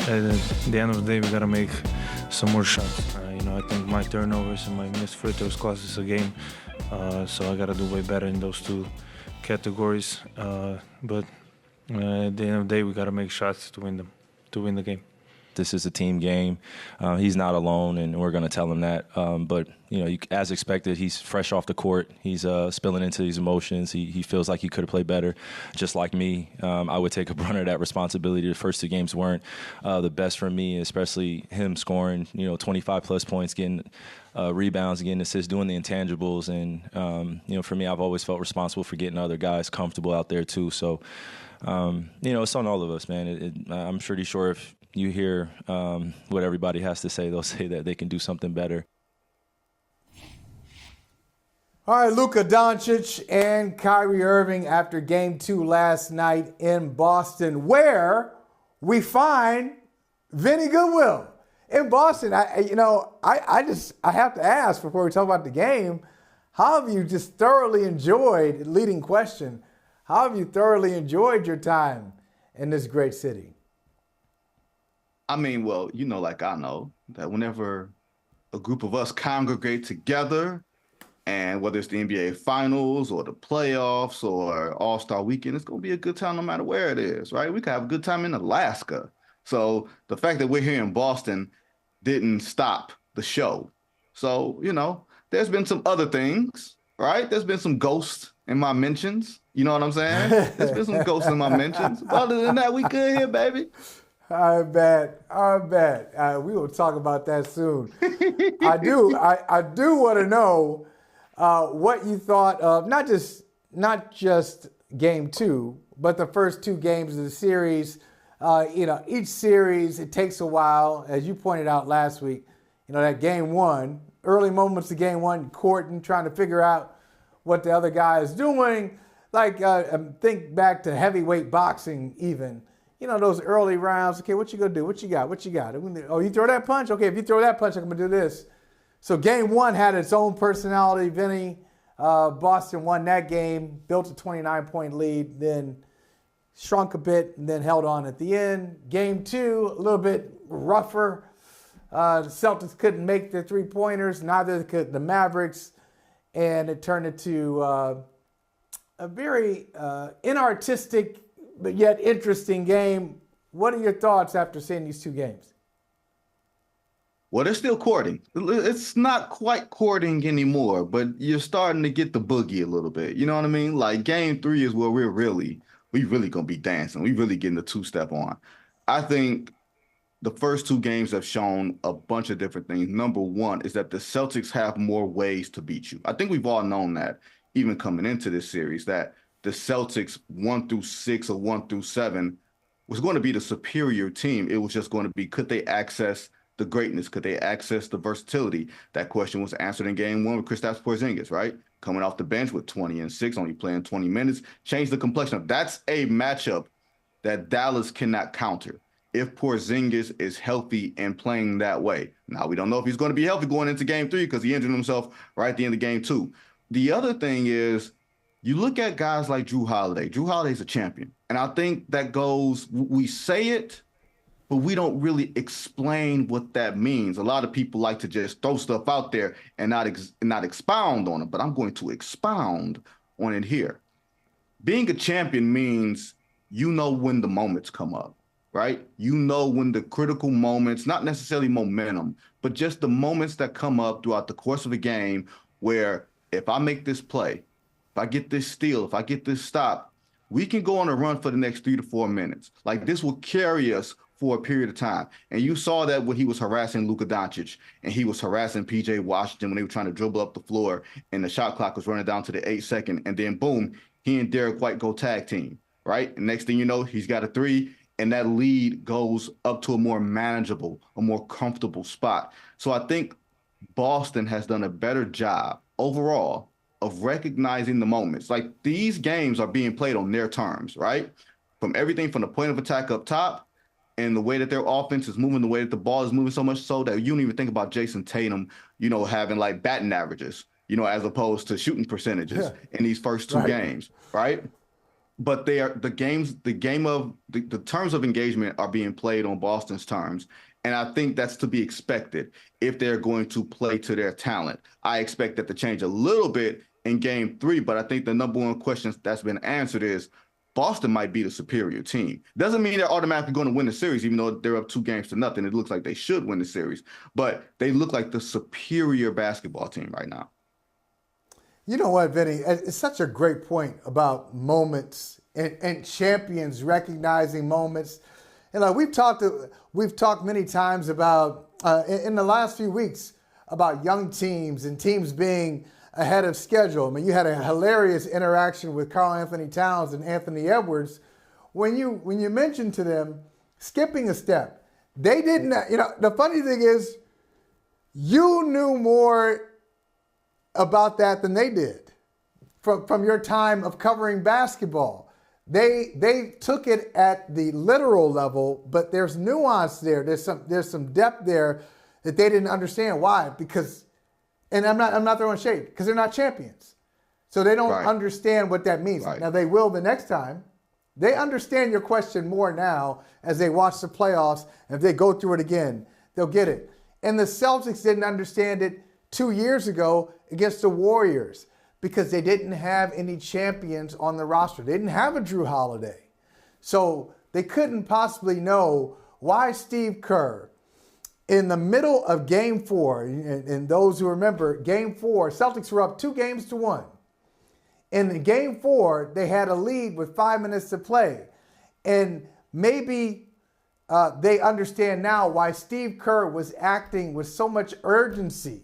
at the end of the day, we gotta make some more shots. I think my turnovers and my missed free throws cost us a game, so I gotta do way better in those two categories. But at the end of the day, we gotta make shots to win the game. This is a team game. He's not alone, and we're going to tell him that. But, as expected, he's fresh off the court. He's spilling into these emotions. He feels like he could have played better. Just like me, I would take a brunt of that responsibility. The first two games weren't the best for me, especially him scoring, 25-plus points, getting rebounds, getting assists, doing the intangibles. And, for me, I've always felt responsible for getting other guys comfortable out there, too. So, it's on all of us, man. I'm pretty sure if you hear what everybody has to say, they'll say that they can do something better. All right, Luka Doncic and Kyrie Irving after Game 2 last night in Boston, where we find Vinnie Goodwill in Boston. I have to ask before we talk about the game, how have you just thoroughly enjoyed, leading question, how have you thoroughly enjoyed your time in this great city? I mean, well, like I know that whenever a group of us congregate together, and whether it's the NBA Finals or the playoffs or All-Star Weekend, it's going to be a good time no matter where it is, right? We could have a good time in Alaska. So the fact that we're here in Boston didn't stop the show. So, there's been some other things, right? There's been some ghosts in my mentions. You know what I'm saying? There's been some ghosts in my mentions. Other than that, we good here, baby. I bet. We will talk about that soon. I do want to know what you thought of not just Game 2, but the first two games of the series. Each series, it takes a while, as you pointed out last week. That Game 1, early moments of Game 1, courting, trying to figure out what the other guy is doing. Think back to heavyweight boxing even. Those early rounds. Okay, what you gonna do? What you got? Oh, you throw that punch? Okay, if you throw that punch, I'm gonna do this. So Game 1 had its own personality. Vinny, Boston won that game, built a 29-point lead, then shrunk a bit, and then held on at the end. Game 2, a little bit rougher. The Celtics couldn't make their three-pointers, neither could the Mavericks, and it turned into a very inartistic but yet interesting game. What are your thoughts after seeing these two games? Well, they're still courting. It's not quite courting anymore, but you're starting to get the boogie a little bit. You know what I mean? Like Game 3 is where we really going to be dancing. We really getting the two-step on. I think the first two games have shown a bunch of different things. Number one is that the Celtics have more ways to beat you. I think we've all known that, even coming into this series, that the Celtics 1 through 6 or 1 through 7 was going to be the superior team. It was just going to be, could they access the greatness? Could they access the versatility? That question was answered in Game 1 with Kristaps Porzingis, right? Coming off the bench with 20 and 6, only playing 20 minutes, changed the complexion. That's a matchup that Dallas cannot counter if Porzingis is healthy and playing that way. Now, we don't know if he's going to be healthy going into Game 3 because he injured himself right at the end of Game 2. The other thing is, you look at guys like Jrue Holiday. Jrue Holiday's a champion. And I think that goes, we say it, but we don't really explain what that means. A lot of people like to just throw stuff out there and not expound on it, but I'm going to expound on it here. Being a champion means when the moments come up, right? When the critical moments, not necessarily momentum, but just the moments that come up throughout the course of a game where if I make this play, if I get this steal, if I get this stop, we can go on a run for the next 3 to 4 minutes. Like, this will carry us for a period of time. And you saw that when he was harassing Luka Doncic and he was harassing PJ Washington when they were trying to dribble up the floor and the shot clock was running down to the 8-second. And then, boom, he and Derek White go tag team, right? And next thing you know, he's got a 3, and that lead goes up to a more manageable, a more comfortable spot. So I think Boston has done a better job overall of recognizing the moments. Like, these games are being played on their terms, right? From everything from the point of attack up top and the way that their offense is moving, the way that the ball is moving so much so that you don't even think about Jason Tatum, having like batting averages, as opposed to shooting percentages in these first two games, right? but the terms of engagement are being played on Boston's terms. And I think that's to be expected if they're going to play to their talent. I expect that to change a little bit in game 3, but I think the number one question that's been answered is Boston might be the superior team. Doesn't mean they're automatically going to win the series, even though they're up 2-0. It looks like they should win the series, but they look like the superior basketball team right now. You know what, Vinny? It's such a great point about moments and champions recognizing moments. And like we've talked many times about in the last few weeks about young teams and teams being ahead of schedule. I mean, you had a hilarious interaction with Karl Anthony Towns and Anthony Edwards when you mentioned to them skipping a step. They didn't. The funny thing is, you knew more about that than they did from your time of covering basketball. They took it at the literal level, but there's nuance there. There's some depth there that they didn't understand. Why? Because, and I'm not throwing shade, because they're not champions. So they don't understand what that means. Right. Now they will the next time. They understand your question more now as they watch the playoffs. And if they go through it again, they'll get it. And the Celtics didn't understand it 2 years ago against the Warriors because they didn't have any champions on the roster. They didn't have a Drew Holiday. So they couldn't possibly know why Steve Kerr, in the middle of Game 4, and those who remember, Game 4, Celtics were up 2-1. In Game 4, they had a lead with 5 minutes to play. And maybe they understand now why Steve Kerr was acting with so much urgency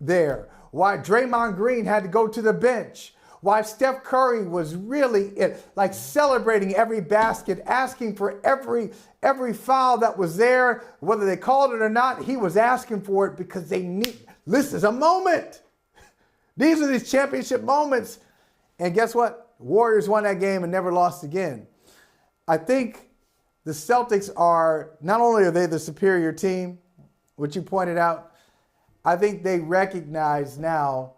there, why Draymond Green had to go to the bench, why Steph Curry was really like celebrating every basket, asking for every foul that was there, whether they called it or not. He was asking for it because this is a moment. These are these championship moments. And guess what? Warriors won that game and never lost again. I think the Celtics not only are they the superior team, which you pointed out, I think they recognize now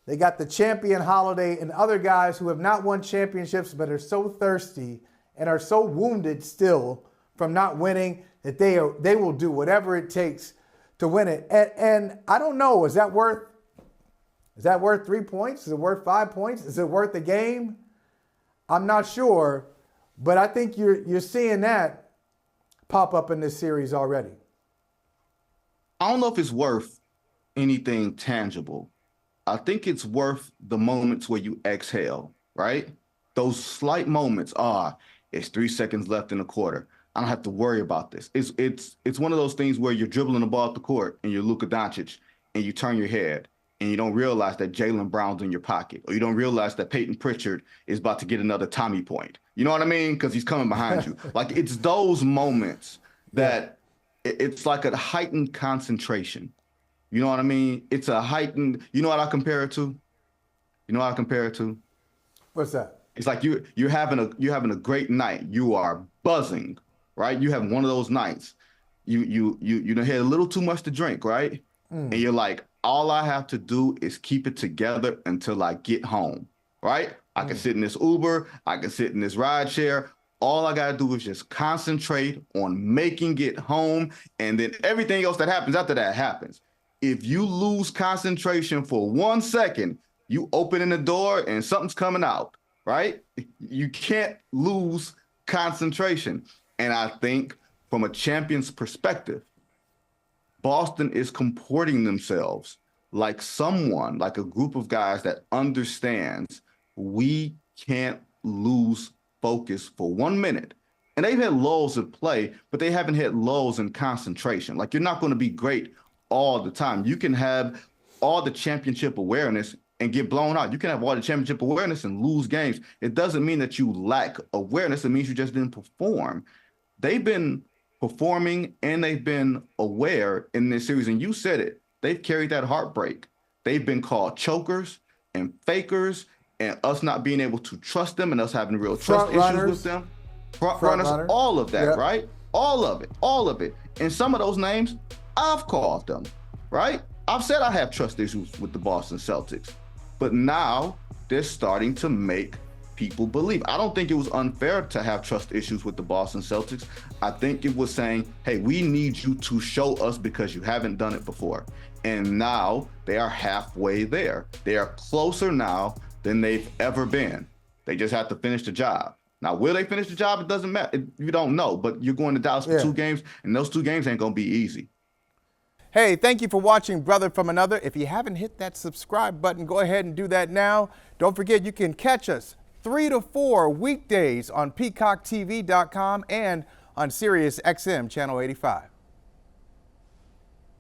they got the champion Holiday and other guys who have not won championships but are so thirsty and are so wounded still from not winning that they will do whatever it takes to win it. And I don't know, is that worth 3 points? Is it worth 5 points? Is it worth the game? I'm not sure, but I think you're seeing that pop up in this series already. I don't know if it's worth anything tangible. I think it's worth the moments where you exhale, right? Those slight moments it's 3 seconds left in the quarter. I don't have to worry about this. It's one of those things where you're dribbling the ball up the court and you're Luka Doncic and you turn your head and you don't realize that Jaylen Brown's in your pocket, or you don't realize that Peyton Pritchard is about to get another Tommy point. You know what I mean? Because he's coming behind you. Like, it's those moments that it's like a heightened concentration. You know what I mean? It's a heightened, you know what I compare it to? What's that? It's like you're having a great night. You are buzzing, right? You have one of those nights. You done had a little too much to drink, right? And you're like, all I have to do is keep it together until I get home, right? I can sit in this Uber, I can sit in this ride share. All I got to do is just concentrate on making it home, and then everything else that happens after that happens. If you lose concentration for 1 second, you opening the door and something's coming out, right? You can't lose concentration. And I think from a champion's perspective, Boston is comporting themselves like a group of guys that understands we can't lose focus for 1 minute. And they've had lulls of play, but they haven't had lulls in concentration. Like, you're not going to be great all the time. You can have all the championship awareness and get blown out. You can have all the championship awareness and lose games. It doesn't mean that you lack awareness. It means you just didn't perform. They've been performing and they've been aware in this series. And you said it. They've carried that heartbreak. They've been called chokers and fakers and us not being able to trust them and us having real trust issues with them. Front runners, all of that, right? All of it. And some of those names, I've called them, right? I've said I have trust issues with the Boston Celtics. But now they're starting to make people believe. I don't think it was unfair to have trust issues with the Boston Celtics. I think it was saying, hey, we need you to show us because you haven't done it before. And now they are halfway there. They are closer now than they've ever been. They just have to finish the job. Now, will they finish the job? It doesn't matter. You don't know, but you're going to Dallas for 2 games, and those 2 games ain't going to be easy. Hey, thank you for watching Brother from Another. If you haven't hit that subscribe button, go ahead and do that now. Don't forget, you can catch us 3 to 4 weekdays on PeacockTV.com and on Sirius XM Channel 85.